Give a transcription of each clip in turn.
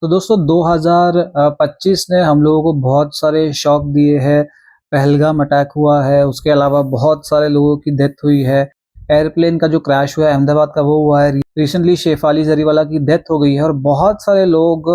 तो दोस्तों 2025 ने हम लोगों को बहुत सारे शॉक दिए हैं। पहलगाम अटैक हुआ है, उसके अलावा बहुत सारे लोगों की डेथ हुई है। एयरप्लेन का जो क्रैश हुआ है अहमदाबाद का वो हुआ है। रिसेंटली शेफाली जरीवाला की डेथ हो गई है और बहुत सारे लोग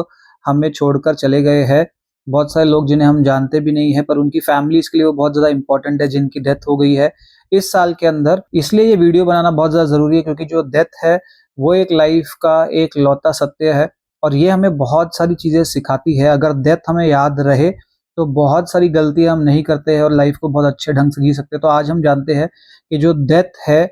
हमें छोड़कर चले गए हैं। बहुत सारे लोग जिन्हें हम जानते भी नहीं है पर उनकी फैमिलीज के लिए वो बहुत ज़्यादा इंपॉर्टेंट है जिनकी डेथ हो गई है इस साल के अंदर। इसलिए ये वीडियो बनाना बहुत ज़्यादा ज़रूरी है क्योंकि जो डेथ है वो एक लाइफ का एक लौता सत्य है और ये हमें बहुत सारी चीज़ें सिखाती है। अगर डेथ हमें याद रहे तो बहुत सारी गलतियाँ हम नहीं करते हैं और लाइफ को बहुत अच्छे ढंग से जी सकते हैं। तो आज हम जानते हैं कि जो डेथ है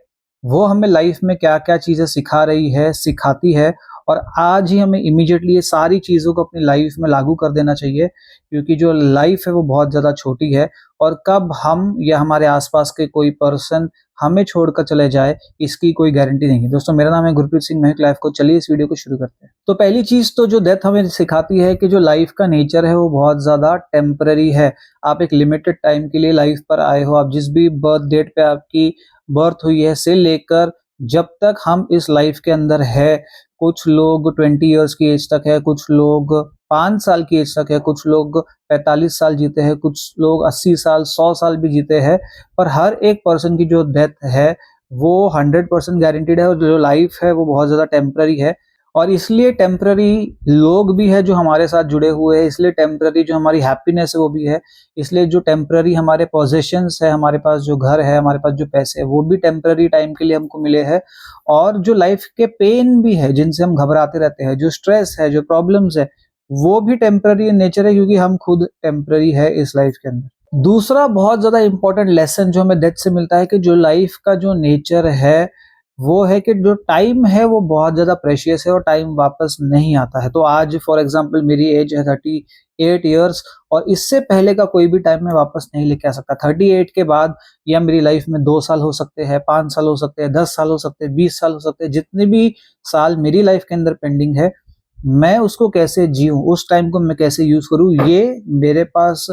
वो हमें लाइफ में क्या-क्या चीज़ें सिखा रही है, सिखाती है और आज ही हमें इमीडिएटली ये सारी चीज़ों को अपनी लाइफ में लागू कर देना चाहिए क्योंकि जो लाइफ है वो बहुत ज़्यादा छोटी है और कब हम या हमारे आस-पास के कोई पर्सन हमें छोड़कर चले जाए इसकी कोई गारंटी नहीं है। दोस्तों मेरा नाम है गुरप्रीत सिंह महक लाइफ कोच। चलिए इस वीडियो को शुरू करते हैं। तो पहली चीज़ तो जो डेथ हमें सिखाती है कि जो लाइफ का नेचर है वो बहुत ज़्यादा टेम्परेरी है। आप एक लिमिटेड टाइम के लिए लाइफ पर आए हो। आप जिस भी बर्थ डेट पे आपकी बर्थ हुई है से लेकर जब तक हम इस लाइफ के अंदर है, कुछ लोग 20 इयर्स की एज तक है, कुछ लोग 5 साल की एज तक है, कुछ लोग 45 साल जीते हैं, कुछ लोग 80 साल 100 साल भी जीते हैं। पर हर एक पर्सन की जो डेथ है वो 100% गारंटीड है और जो लाइफ है वो बहुत ज़्यादा टेम्पररी है और इसलिए टेम्पररी लोग भी है जो हमारे साथ जुड़े हुए हैं, इसलिए टेम्पररी जो हमारी हैप्पीनेस है वो भी है, इसलिए जो टेम्पररी हमारे पोजेशंस है, हमारे पास जो घर है, हमारे पास जो पैसे है वो भी टेम्पररी टाइम के लिए हमको मिले हैं और जो लाइफ के पेन भी है जिनसे हम घबराते रहते हैं, जो स्ट्रेस है, जो प्रॉब्लम्स है, वो भी टेम्पररी इन नेचर है क्योंकि हम खुद टेम्पररी है इस लाइफ के अंदर। दूसरा बहुत ज़्यादा इम्पोर्टेंट लेसन जो हमें डेथ से मिलता है कि जो लाइफ का जो नेचर है, वो है कि जो टाइम है वो बहुत ज़्यादा प्रेशियस है और टाइम वापस नहीं आता है। तो आज फॉर एग्ज़ाम्पल मेरी एज है 38 इयर्स और इससे पहले का कोई भी टाइम मैं वापस नहीं लेके आ सकता। 38 के बाद या मेरी लाइफ में 2 साल हो सकते हैं, 5 साल हो सकते हैं, 10 साल हो सकते हैं, 20 साल हो सकते हैं, जितने भी साल मेरी लाइफ के अंदर पेंडिंग है, मैं उसको कैसे जीऊँ, उस टाइम को मैं कैसे यूज़ करूँ, ये मेरे पास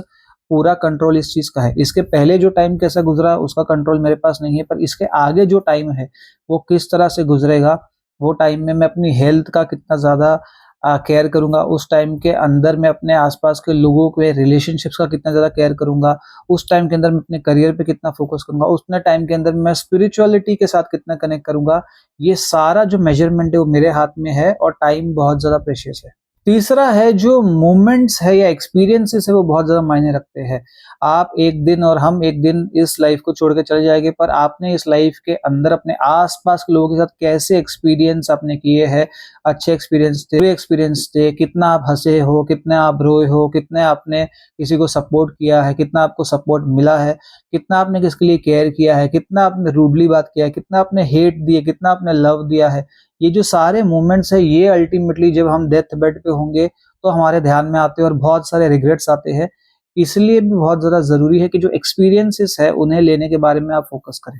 पूरा कंट्रोल इस चीज़ का है। इसके पहले जो टाइम कैसा गुज़रा उसका कंट्रोल मेरे पास नहीं है, पर इसके आगे जो टाइम है वो किस तरह से गुज़रेगा, वो टाइम में मैं अपनी हेल्थ का कितना ज़्यादा केयर करूँगा, उस टाइम के अंदर मैं अपने आस-पास के लोगों के रिलेशनशिप्स का कितना ज़्यादा केयर करूँगा, उस टाइम के अंदर मैं अपने करियर पे कितना फ़ोकस करूँगा, उतने टाइम के अंदर मैं स्पिरिचुअलिटी के साथ कितना कनेक्ट करूँगा, ये सारा जो मेज़रमेंट है वो मेरे हाथ में है और टाइम बहुत ज़्यादा प्रेशियस है। तीसरा है जो मोमेंट्स है या एक्सपीरियंसेस है वो बहुत ज़्यादा मायने रखते हैं। आप एक दिन और हम एक दिन इस लाइफ को छोड़ के चले जाएँगे पर आपने इस लाइफ के अंदर अपने आस-पास के लोगों के साथ कैसे एक्सपीरियंस आपने किए हैं, अच्छे एक्सपीरियंस थे, बुरे एक्सपीरियंस थे, कितना आप हँसे हो, कितना आप रोए हो, कितने आपने किसी को सपोर्ट किया है, कितना आपको सपोर्ट मिला है, कितना आपने किसके लिए केयर किया है, कितना आपने रूडली बात किया है, कितना आपने हेट दिए, कितना आपने लव दिया है। ये जो सारे मोमेंट्स है ये अल्टीमेटली जब हम डेथ बेड पे होंगे तो हमारे ध्यान में आते हैं और बहुत सारे रिग्रेट्स आते हैं। इसलिए भी बहुत ज़्यादा ज़रूरी है कि जो एक्सपीरियंसेस है उन्हें लेने के बारे में आप फ़ोकस करें।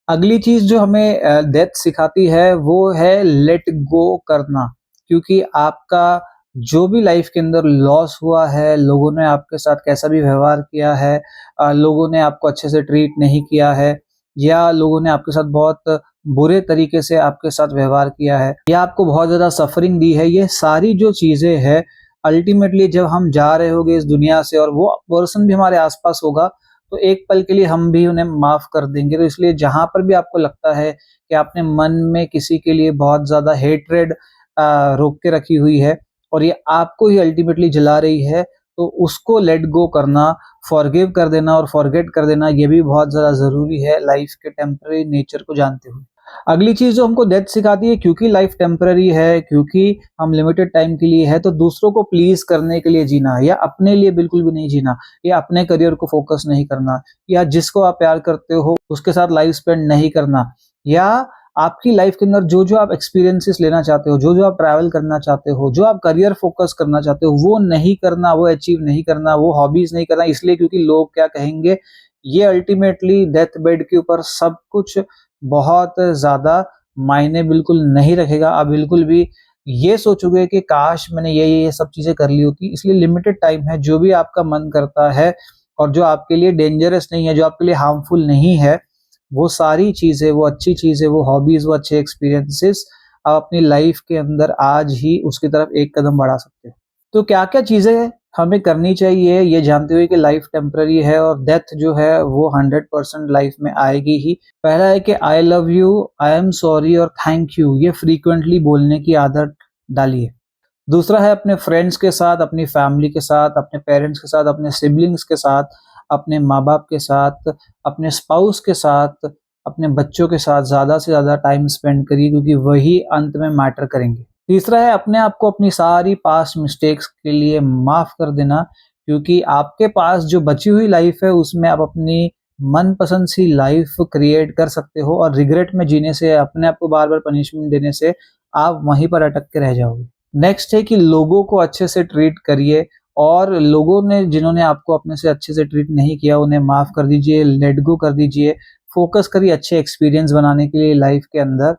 अगली चीज़ जो हमें डेथ सिखाती है वो है लेट गो करना, क्योंकि आपका जो भी लाइफ के अंदर लॉस हुआ है, लोगों ने आपके साथ कैसा भी व्यवहार किया है, लोगों ने आपको अच्छे से ट्रीट नहीं किया है या लोगों ने आपके साथ बहुत बुरे तरीके से आपके साथ व्यवहार किया है या आपको बहुत ज़्यादा सफ़रिंग दी है, ये सारी जो चीज़ें हैं अल्टीमेटली जब हम जा रहे होंगे इस दुनिया से और वो पर्सन भी हमारे आस-पास होगा, तो एक पल के लिए हम भी उन्हें माफ़ कर देंगे। तो इसलिए जहाँ पर भी आपको लगता है कि आपने मन में किसी के लिए बहुत ज़्यादा हेट्रेड रोक के रखी हुई है और ये आपको ही अल्टीमेटली जला रही है, तो उसको लेट गो करना, फॉरगिव कर देना और फॉरगेट कर देना, ये भी बहुत ज़्यादा ज़रूरी है लाइफ़ के टेम्परेरी नेचर को जानते हुए। अगली चीज़ जो हमको डेथ सिखाती है, क्योंकि लाइफ़ टेम्परेरी है, क्योंकि हम लिमिटेड टाइम के लिए है, तो दूसरों को प्लीज़ करने के लिए जीना या अपने लिए बिल्कुल भी नहीं जीना या अपने करियर को फ़ोकस नहीं करना या जिसको आप प्यार करते हो उसके साथ लाइफ़ स्पेंड नहीं करना या आपकी लाइफ़ के अंदर जो-जो आप एक्सपीरियंसेस लेना चाहते हो, जो-जो आप ट्रैवल करना चाहते हो, जो आप करियर फ़ोकस करना चाहते हो, वो नहीं करना, वो अचीव नहीं करना, वो हॉबीज़ नहीं करना इसलिए क्योंकि लोग क्या कहेंगे, ये अल्टीमेटली डेथ बेड के ऊपर सब कुछ बहुत ज़्यादा मायने बिल्कुल नहीं रखेगा। आप बिल्कुल भी ये सोचोगे कि काश मैंने ये सब चीज़ें कर ली होती। इसलिए लिमिटेड टाइम है, जो भी आपका मन करता है और जो आपके लिए डेंजरस नहीं है, जो आपके लिए हार्मफुल नहीं है, वो सारी चीज़ें, वो अच्छी चीज़ें, वो हॉबीज़, वो अच्छे एक्सपीरियंसेस आप अपनी लाइफ के अंदर आज ही उसकी तरफ एक कदम बढ़ा सकते हो। तो क्या-क्या चीज़ें हमें करनी चाहिए ये जानते हुए कि लाइफ टेम्पररी है और डेथ जो है वो 100% लाइफ में आएगी ही। पहला है कि I love you, I am sorry और थैंक यू, ये फ्रीक्वेंटली बोलने की आदत डालिए। दूसरा है अपने फ्रेंड्स के साथ, अपनी फैमिली के साथ, अपने पेरेंट्स के साथ, अपने सिबलिंग्स के साथ, अपने माँ-बाप के साथ, अपने स्पाउस के साथ, अपने बच्चों के साथ ज़्यादा से ज़्यादा टाइम स्पेंड करिए क्योंकि वही अंत में मैटर करेंगे। तीसरा है अपने आप को अपनी सारी पास्ट मिस्टेक्स के लिए माफ़ कर देना क्योंकि आपके पास जो बची हुई लाइफ है उसमें आप अपनी मनपसंद सी लाइफ क्रिएट कर सकते हो और रिग्रेट में जीने से, अपने आप को बार-बार पनिशमेंट देने से आप वहीं पर अटक के रह जाओगे। नेक्स्ट है कि लोगों को अच्छे से ट्रीट करिए और लोगों ने जिन्होंने आपको अपने से अच्छे से ट्रीट नहीं किया उन्हें माफ़ कर दीजिए, लेट गो कर दीजिए। फ़ोकस करिए अच्छे एक्सपीरियंस बनाने के लिए लाइफ के अंदर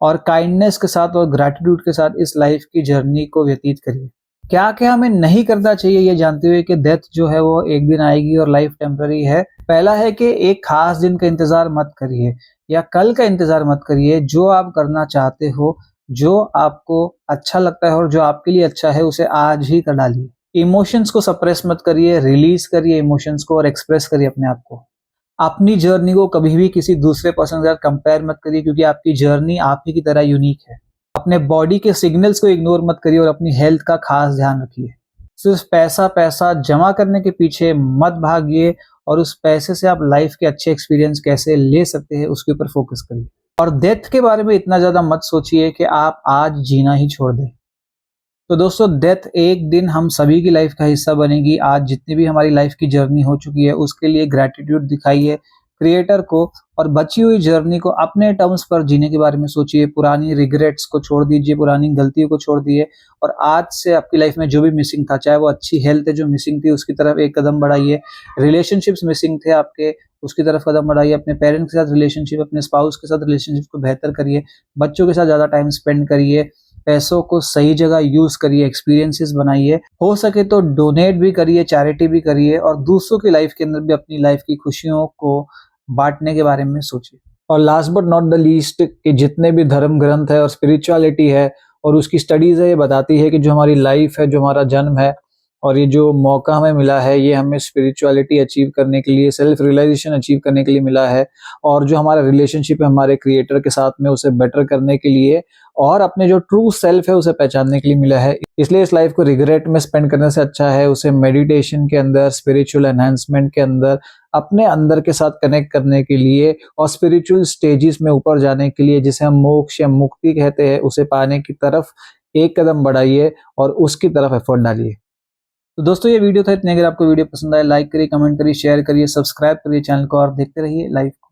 और काइंडनेस के साथ और ग्रैटिट्यूड के साथ इस लाइफ की जर्नी को व्यतीत करिए। क्या-क्या हमें नहीं करना चाहिए ये जानते हुए कि डेथ जो है वो एक दिन आएगी और लाइफ टेम्पररी है। पहला है कि एक खास दिन का इंतज़ार मत करिए या कल का इंतज़ार मत करिए। जो आप करना चाहते हो, जो आपको अच्छा लगता है और जो आपके लिए अच्छा है उसे आज ही कर डालिए। इमोशंस को सप्रेस मत करिए, रिलीज़ करिए इमोशंस को और एक्सप्रेस करिए अपने आप को। अपनी जर्नी को कभी भी किसी दूसरे पर्सन के साथ कंपेयर मत करिए क्योंकि आपकी जर्नी आप ही की तरह यूनिक है। अपने बॉडी के सिग्नल्स को इग्नोर मत करिए और अपनी हेल्थ का खास ध्यान रखिए। सिर्फ पैसा जमा करने के पीछे मत भागिए और उस पैसे से आप लाइफ के अच्छे एक्सपीरियंस कैसे ले सकते हैं उसके ऊपर फोकस करिए। और डेथ के बारे में इतना ज़्यादा मत सोचिए कि आप आज जीना ही छोड़ दें। तो दोस्तों डेथ एक दिन हम सभी की लाइफ का हिस्सा बनेगी। आज जितनी भी हमारी लाइफ की जर्नी हो चुकी है उसके लिए ग्रैटिट्यूड दिखाइए क्रिएटर को और बची हुई जर्नी को अपने टर्म्स पर जीने के बारे में सोचिए। पुरानी रिग्रेट्स को छोड़ दीजिए, पुरानी गलतियों को छोड़ दिए और आज से आपकी लाइफ में जो भी मिसिंग था, चाहे वो अच्छी हेल्थ है जो मिसिंग थी उसकी तरफ एक कदम बढ़ाइए। रिलेशनशिप्स मिसिंग थे आपके उसकी तरफ कदम बढ़ाइए। अपने पेरेंट्स के साथ रिलेशनशिप, अपने स्पाउस के साथ रिलेशनशिप को बेहतर करिए। बच्चों के साथ ज़्यादा टाइम स्पेंड करिए। पैसों को सही जगह यूज करिए, एक्सपीरियंसेस बनाइए। हो सके तो डोनेट भी करिए, चैरिटी भी करिए और दूसरों की लाइफ के अंदर भी अपनी लाइफ की खुशियों को बांटने के बारे में सोचिए। और last but not the least कि जितने भी धर्म ग्रंथ है और स्पिरिचुअलिटी है और उसकी स्टडीज है ये बताती है कि जो हमारी लाइफ है, जो हमारा जन्म है और ये जो मौका हमें मिला है ये हमें स्पिरिचुअलिटी अचीव करने के लिए, सेल्फ रियलाइजेशन अचीव करने के लिए मिला है और जो हमारा रिलेशनशिप है हमारे क्रिएटर के साथ में उसे बेटर करने के लिए और अपने जो ट्रू सेल्फ है उसे पहचानने के लिए मिला है। इसलिए इस लाइफ को रिग्रेट में स्पेंड करने से अच्छा है उसे मेडिटेशन के अंदर, स्पिरिचुअल एनहांसमेंट के अंदर, अपने अंदर के साथ कनेक्ट करने के लिए और स्पिरिचुअल स्टेजेस में ऊपर जाने के लिए, जिसे हम मोक्ष या मुक्ति कहते हैं, उसे पाने की तरफ एक कदम बढ़ाइए और उसकी तरफ एफर्ट डालिए। तो दोस्तों ये वीडियो था इतने। अगर आपको वीडियो पसंद आए लाइक करिए, कमेंट करिए, शेयर करिए, सब्सक्राइब करिए चैनल को और देखते रहिए लाइफ को।